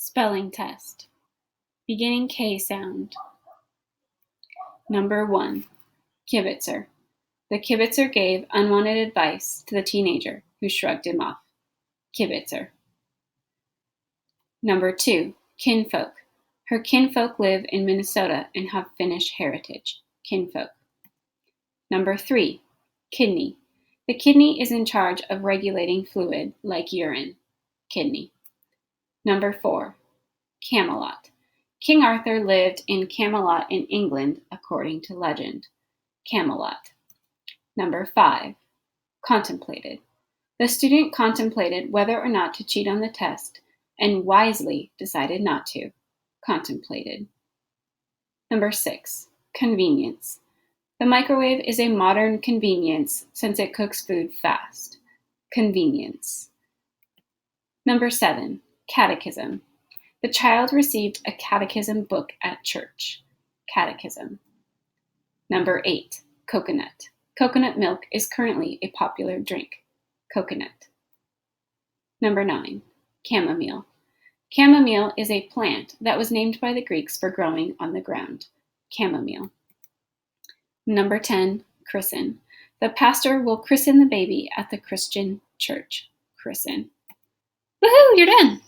Spelling test. Beginning K sound. Number 1. Kibitzer. The kibitzer gave unwanted advice to the teenager, who shrugged him off. Kibitzer. Number 2. Kinfolk. Her kinfolk live in Minnesota and have Finnish heritage. Kinfolk. Number 3. Kidney. The kidney is in charge of regulating fluid, like urine. Kidney. Number 4. Camelot. King Arthur lived in Camelot in England, according to legend. Camelot. Number 5. Contemplated. The student contemplated whether or not to cheat on the test and wisely decided not to. Contemplated. Number 6. Convenience. The microwave is a modern convenience since it cooks food fast. Convenience. Number 7. Catechism. The child received a catechism book at church. Catechism. Number 8. Coconut. Coconut milk is currently a popular drink. Coconut. Number 9. Chamomile. Chamomile is a plant that was named by the Greeks for growing on the ground. Chamomile. Number 10. Christen. The pastor will christen the baby at the Christian church. Christen. Woohoo, you're done!